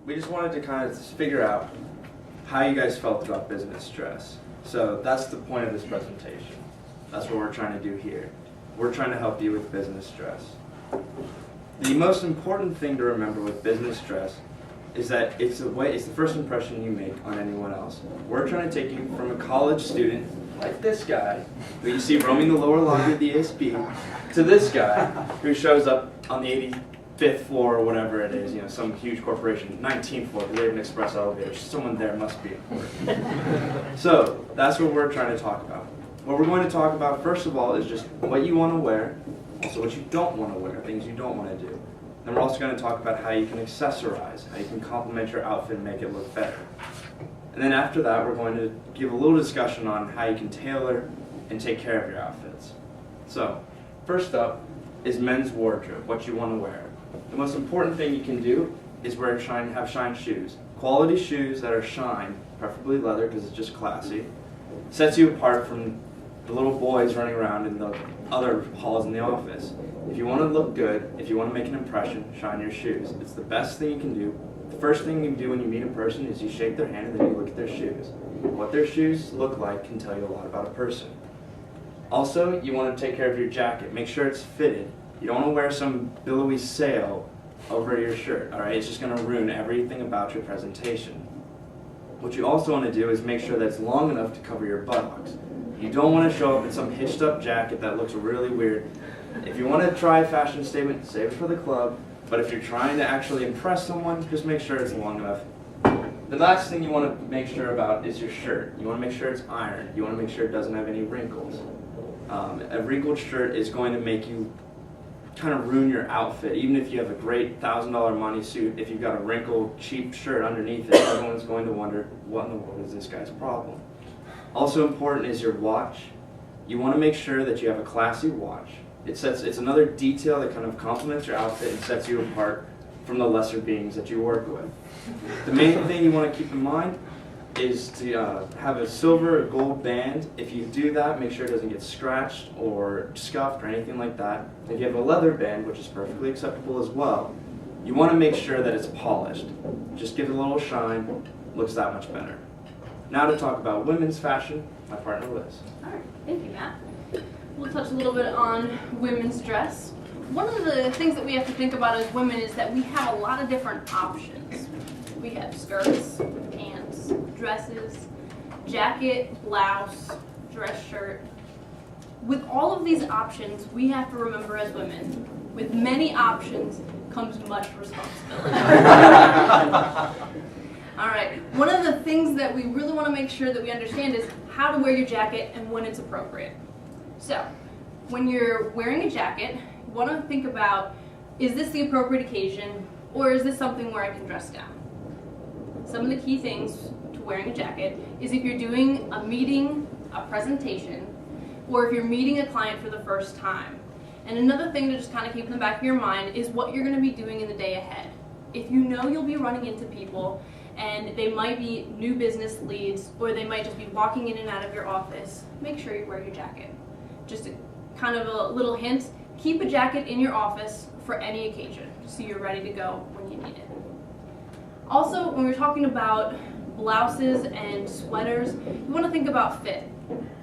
we just wanted to kind of figure out how you guys felt about business dress. So that's the point of this presentation. That's what we're trying to do here. We're trying to help you with business dress. The most important thing to remember with business dress is that it's the first impression you make on anyone else. We're trying to take you from a college student like this guy, who you see roaming the lower lobby of the ASB, to this guy who shows up on the 85th floor or whatever it is, some huge corporation, 19th floor, because they have an express elevator. Someone there must be important. So that's what we're trying to talk about. What we're going to talk about, first of all, is just what you want to wear, also what you don't want to wear, things you don't want to do. Then we're also going to talk about how you can accessorize, how you can complement your outfit and make it look better. And then after that, we're going to give a little discussion on how you can tailor and take care of your outfits. So, first up is men's wardrobe, what you want to wear. The most important thing you can do is have shine shoes. Quality shoes that are shine, preferably leather because it's just classy, sets you apart from the little boys running around in the other halls in the office. If you want to look good, if you want to make an impression, shine your shoes. It's the best thing you can do. The first thing you do when you meet a person is you shake their hand and then you look at their shoes. What their shoes look like can tell you a lot about a person. Also, you want to take care of your jacket. Make sure it's fitted. You don't want to wear some billowy sail over your shirt, all right? It's just going to ruin everything about your presentation. What you also want to do is make sure that it's long enough to cover your buttocks. You don't want to show up in some hitched up jacket that looks really weird. If you want to try a fashion statement, save it for the club. But if you're trying to actually impress someone, just make sure it's long enough. The last thing you want to make sure about is your shirt. You want to make sure it's ironed. You want to make sure it doesn't have any wrinkles. A wrinkled shirt is going to make you kind of ruin your outfit. Even if you have a great $1,000 money suit, if you've got a wrinkled, cheap shirt underneath it, everyone's going to wonder, what in the world is this guy's problem? Also important is your watch. You want to make sure that you have a classy watch. It's another detail that kind of complements your outfit and sets you apart from the lesser beings that you work with. The main thing you want to keep in mind is to have a silver or gold band. If you do that, make sure it doesn't get scratched or scuffed or anything like that. If you have a leather band, which is perfectly acceptable as well, you want to make sure that it's polished. Just give it a little shine, looks that much better. Now to talk about women's fashion, my partner Liz. All right, thank you, Matt. We'll touch a little bit on women's dress. One of the things that we have to think about as women is that we have a lot of different options. We have skirts, pants, dresses, jacket, blouse, dress shirt. With all of these options, we have to remember as women, with many options comes much responsibility. All right, one of the things that we really want to make sure that we understand is how to wear your jacket and when it's appropriate. So, when you're wearing a jacket, you want to think about, is this the appropriate occasion, or is this something where I can dress down? Some of the key things to wearing a jacket is if you're doing a meeting, a presentation, or if you're meeting a client for the first time. And another thing to just kind of keep in the back of your mind is what you're going to be doing in the day ahead. If you know you'll be running into people, and they might be new business leads, or they might just be walking in and out of your office, make sure you wear your jacket. Just kind of a little hint, keep a jacket in your office for any occasion, so you're ready to go when you need it. Also, when we're talking about blouses and sweaters, you want to think about fit.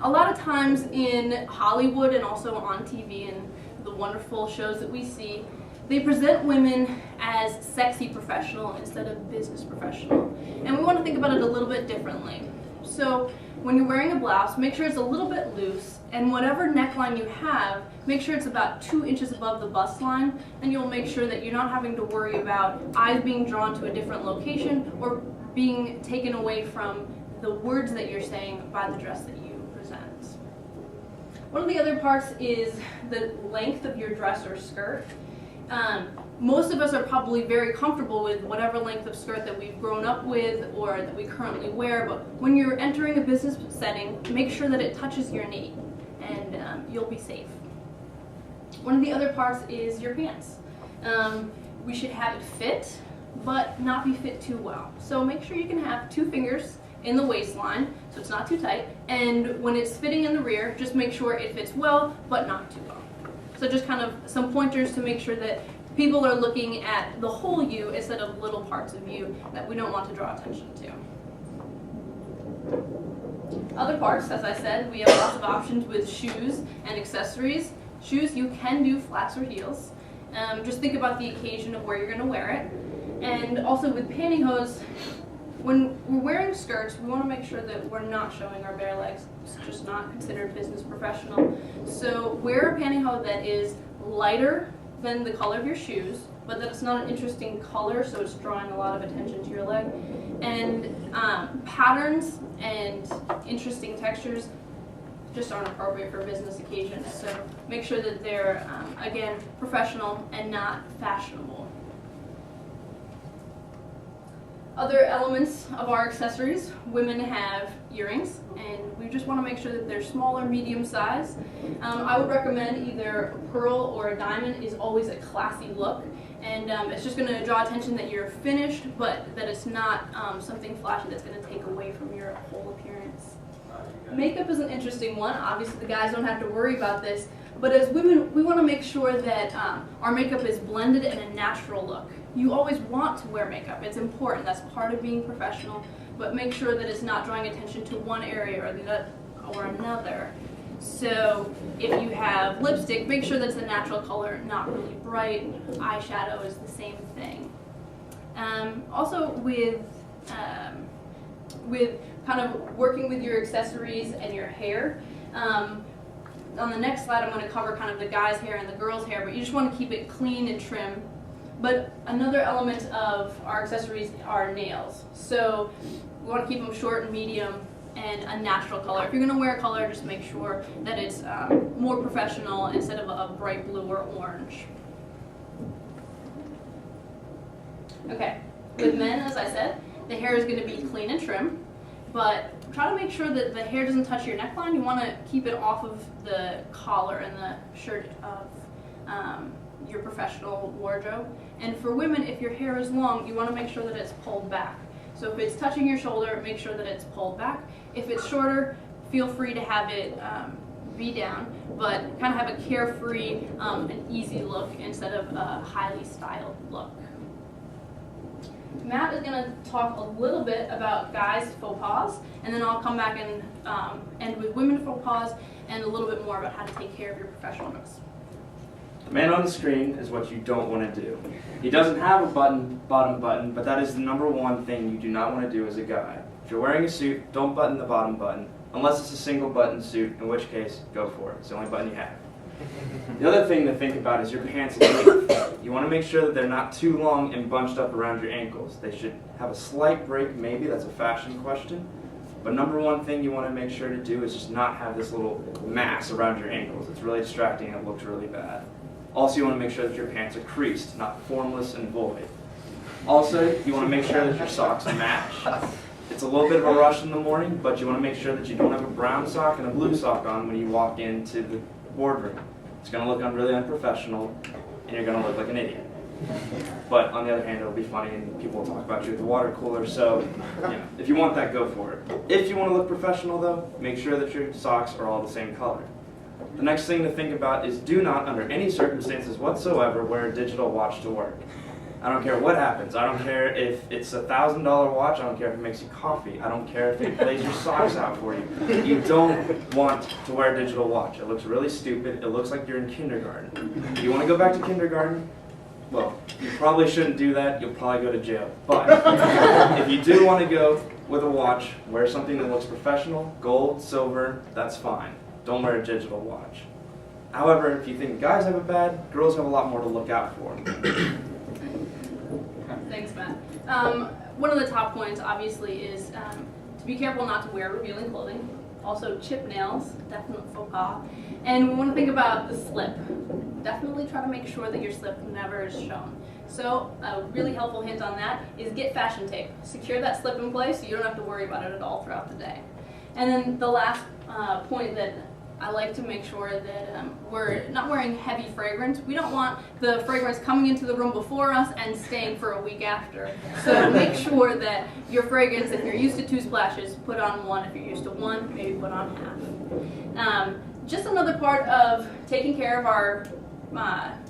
A lot of times in Hollywood and also on TV and the wonderful shows that we see, they present women as sexy professional instead of business professional. And we want to think about it a little bit differently. So when you're wearing a blouse, make sure it's a little bit loose, and whatever neckline you have, make sure it's about 2 inches above the bust line, and you'll make sure that you're not having to worry about eyes being drawn to a different location or being taken away from the words that you're saying by the dress that you present. One of the other parts is the length of your dress or skirt. Most of us are probably very comfortable with whatever length of skirt that we've grown up with or that we currently wear, but when you're entering a business setting, make sure that it touches your knee and you'll be safe. One of the other parts is your pants. We should have it fit, but not be fit too well. So make sure you can have 2 fingers in the waistline, so it's not too tight, and when it's fitting in the rear, just make sure it fits well, but not too well. So just kind of some pointers to make sure that people are looking at the whole you instead of little parts of you that we don't want to draw attention to. Other parts, as I said, we have lots of options with shoes and accessories. Shoes, you can do flats or heels. Just think about the occasion of where you're going to wear it. And also with pantyhose, when we're wearing skirts, we want to make sure that we're not showing our bare legs. It's just not considered business professional. So wear a pantyhose that is lighter than the color of your shoes, but that it's not an interesting color, so it's drawing a lot of attention to your leg. And patterns and interesting textures just aren't appropriate for business occasions. So make sure that they're, again, professional and not fashionable. Other elements of our accessories, women have earrings, and we just want to make sure that they're small or medium size. I would recommend either a pearl or a diamond is always a classy look, and it's just going to draw attention that you're finished, but that it's not something flashy that's going to take away from your whole appearance. Makeup is an interesting one. Obviously the guys don't have to worry about this, but as women we want to make sure that our makeup is blended in a natural look. You always want to wear makeup. It's important. That's part of being professional, but make sure that it's not drawing attention to one area or another. So if you have lipstick, make sure that's a natural color, not really bright. Eyeshadow is the same thing. Also with kind of working with your accessories and your hair. On the next slide I'm going to cover kind of the guy's hair and the girl's hair, but you just want to keep it clean and trim. But another element of our accessories are nails. So we want to keep them short and medium and a natural color. If you're going to wear a color, just make sure that it's more professional instead of a bright blue or orange. Okay, with men, as I said, the hair is going to be clean and trim, but try to make sure that the hair doesn't touch your neckline. You want to keep it off of the collar and the shirt of your professional wardrobe. And for women, if your hair is long, you want to make sure that it's pulled back. So if it's touching your shoulder, make sure that it's pulled back. If it's shorter, feel free to have it be down, but kind of have a carefree and easy look instead of a highly styled look. Matt is going to talk a little bit about guys' faux pas, and then I'll come back and end with women's faux pas and a little bit more about how to take care of your professionalness. The man on the screen is what you don't want to do. He doesn't have a bottom button, but that is the number one thing you do not want to do as a guy. If you're wearing a suit, don't button the bottom button, unless it's a single button suit, in which case, go for it. It's the only button you have. The other thing to think about is your pants' length. You want to make sure that they're not too long and bunched up around your ankles. They should have a slight break, maybe. That's a fashion question. But number one thing you want to make sure to do is just not have this little mass around your ankles. It's really distracting and it looks really bad. Also, you want to make sure that your pants are creased, not formless and void. Also, you want to make sure that your socks match. It's a little bit of a rush in the morning, but you want to make sure that you don't have a brown sock and a blue sock on when you walk into the boardroom. It's going to look really unprofessional, and you're going to look like an idiot. But on the other hand, it'll be funny, and people will talk about you at the water cooler, so if you want that, go for it. If you want to look professional, though, make sure that your socks are all the same color. The next thing to think about is do not, under any circumstances whatsoever, wear a digital watch to work. I don't care what happens. I don't care if it's a $1,000 watch. I don't care if it makes you coffee. I don't care if it lays your socks out for you. You don't want to wear a digital watch. It looks really stupid. It looks like you're in kindergarten. If you want to go back to kindergarten, well, you probably shouldn't do that. You'll probably go to jail. But if you do want to go with a watch, wear something that looks professional, gold, silver, that's fine. Don't wear a digital watch. However, if you think guys have it bad, girls have a lot more to look out for. Thanks, Matt. One of the top points, obviously, is to be careful not to wear revealing clothing. Also, chip nails, definite faux pas. And we want to think about the slip. Definitely try to make sure that your slip never is shown. So, a really helpful hint on that is get fashion tape. Secure that slip in place so you don't have to worry about it at all throughout the day. And then the last point that I like to make sure that we're not wearing heavy fragrance. We don't want the fragrance coming into the room before us and staying for a week after. So make sure that your fragrance, if you're used to 2 splashes, put on 1. If you're used to 1, maybe put on half. Just another part of taking care of our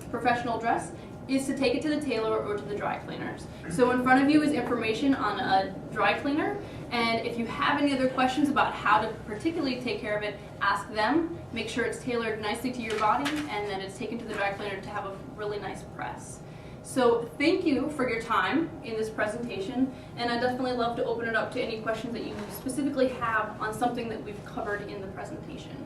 professional dress is to take it to the tailor or to the dry cleaners. So in front of you is information on a dry cleaner, and if you have any other questions about how to particularly take care of it, ask them. Make sure it's tailored nicely to your body, and then it's taken to the dry cleaner to have a really nice press. So thank you for your time in this presentation, and I'd definitely love to open it up to any questions that you specifically have on something that we've covered in the presentation.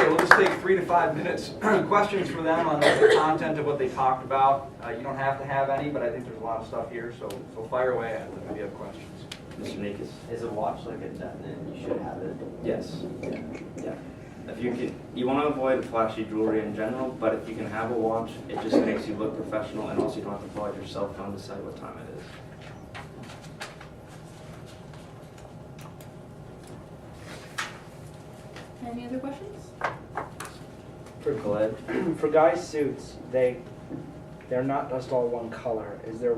We'll just take 3 to 5 minutes. Questions for them on the content of what they talked about. You don't have to have any, but I think there's a lot of stuff here, so fire away at them if you have questions. Mr. Nikas? Is a watch like a definite? You should have it. Yes. Yeah. If you want to avoid flashy jewelry in general, but if you can have a watch, it just makes you look professional, and also you don't have to pull out your cell phone to decide what time it is. Any other questions? For guys' suits, they're not just all one color. Is there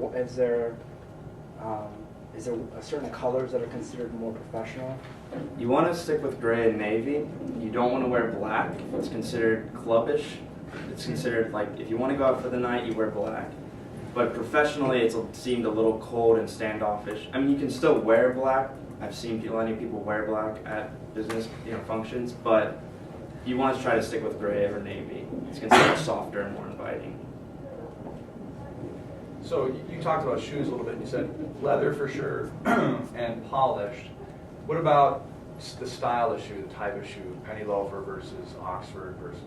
a certain colors that are considered more professional? You want to stick with gray and navy. You don't want to wear black. It's considered clubbish. It's considered like if you want to go out for the night, you wear black. But professionally, it's seemed a little cold and standoffish. I mean, you can still wear black. I've seen plenty of people wear black at business functions, but you want to try to stick with gray or navy. It's considered softer and more inviting. So you talked about shoes a little bit. You said leather for sure and polished. What about the style of shoe, the type of shoe, penny loafer versus Oxford versus?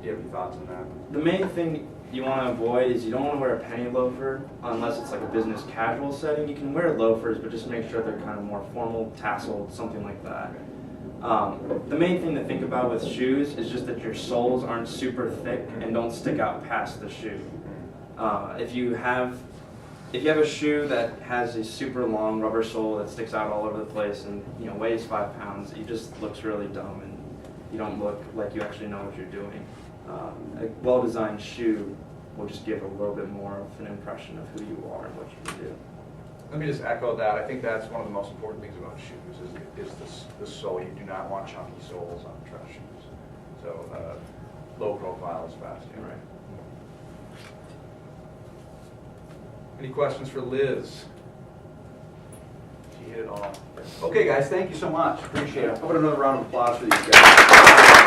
Do you have any thoughts on that? The main thing you want to avoid is you don't want to wear a penny loafer unless it's like a business casual setting. You can wear loafers, but just make sure they're kind of more formal, tasseled, something like that. The main thing to think about with shoes is just that your soles aren't super thick and don't stick out past the shoe. If you have a shoe that has a super long rubber sole that sticks out all over the place and weighs 5 pounds, it just looks really dumb and you don't look like you actually know what you're doing. A well-designed shoe will just give a little bit more of an impression of who you are and what you can do. Let me just echo that. I think that's one of the most important things about shoes is the sole. You do not want chunky soles on dress shoes. So low profile is fast. Right. Any questions for Liz? She hit it all. Okay, guys, thank you so much. Appreciate it. How about another round of applause for these guys?